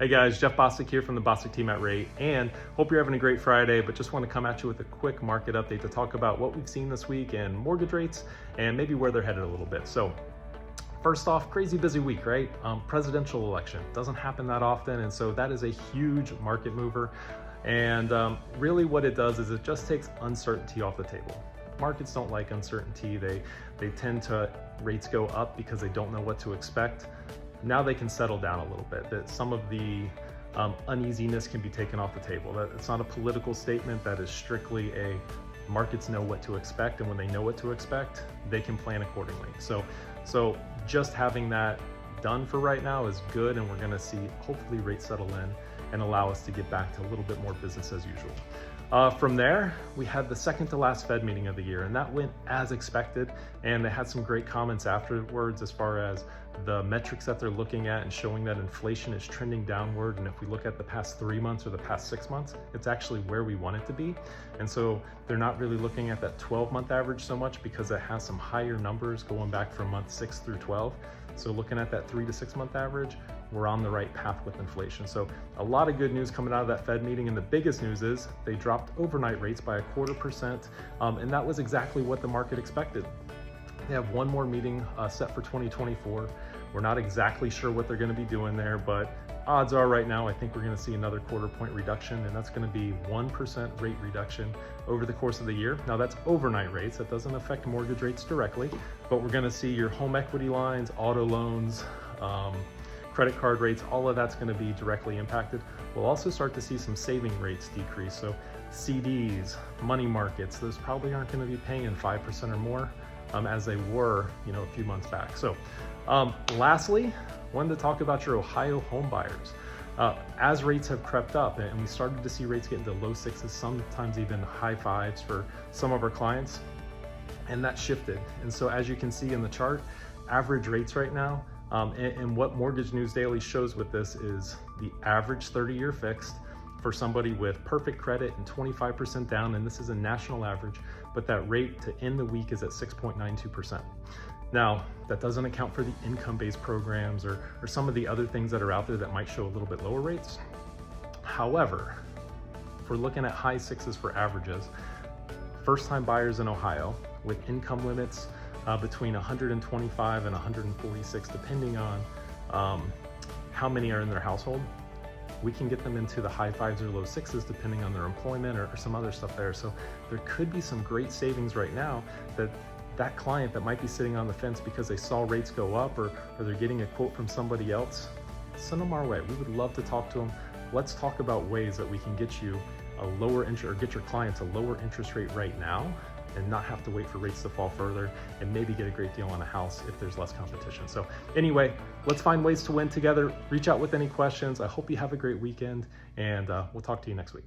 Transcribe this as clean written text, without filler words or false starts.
Hey guys, Jeff Bostic here from the Bostic team at Rate, and hope you're having a great Friday, but just want to come at you with a quick market update to talk about what we've seen this week and mortgage rates and maybe where they're headed a little bit. So first off, crazy busy week, right? Presidential election doesn't happen that often, and so that is a huge market mover. And really what it does is it just takes uncertainty off the table. Markets don't like uncertainty. They tend to rates go up because they don't know what to expect. Now they can settle down a little bit, that some of the uneasiness can be taken off the table. That it's not a political statement, that is strictly a markets know what to expect, and when they know what to expect, they can plan accordingly. So just having that done for right now is good, and we're gonna see hopefully rates settle in and allow us to get back to a little bit more business as usual. From there, we had the second to last Fed meeting of the year, and that went as expected, and they had some great comments afterwards as far as the metrics that they're looking at and showing that inflation is trending downward. And if we look at the past 3 months or the past 6 months, it's actually where we want it to be. And so they're not really looking at that 12-month average so much because it has some higher numbers going back from month 6 through 12. So looking at that 3 to 6 month average, we're on the right path with inflation. So a lot of good news coming out of that Fed meeting. And the biggest news is they dropped overnight rates by 0.25%. And that was exactly what the market expected. They have one more meeting set for 2024. We're not exactly sure what they're going to be doing there, but odds are right now, I think we're going to see another 0.25 point reduction, and that's going to be 1% rate reduction over the course of the year. Now that's overnight rates. That doesn't affect mortgage rates directly, but we're going to see your home equity lines, auto loans, credit card rates, all of that's going to be directly impacted. We'll also start to see some saving rates decrease. So CDs, money markets, those probably aren't going to be paying 5% or more as they were, a few months back. So lastly, wanted to talk about your Ohio home buyers. As rates have crept up and we started to see rates get into low 6s, sometimes even high 5s for some of our clients, and that shifted. And so as you can see in the chart, average rates right now, and what Mortgage News Daily shows with this is the average 30-year fixed for somebody with perfect credit and 25% down, and this is a national average, but that rate to end the week is at 6.92%. Now, that doesn't account for the income-based programs or some of the other things that are out there that might show a little bit lower rates. However, if we're looking at high 6s for averages, first-time buyers in Ohio with income limits between 125 and 146, depending on how many are in their household, we can get them into the high 5s or low 6s depending on their employment or some other stuff there. So there could be some great savings right now that client that might be sitting on the fence because they saw rates go up or they're getting a quote from somebody else, send them our way. We would love to talk to them. Let's talk about ways that we can get you a lower interest, or get your clients a lower interest rate right now and not have to wait for rates to fall further and maybe get a great deal on a house if there's less competition. So anyway, let's find ways to win together. Reach out with any questions. I hope you have a great weekend, and we'll talk to you next week.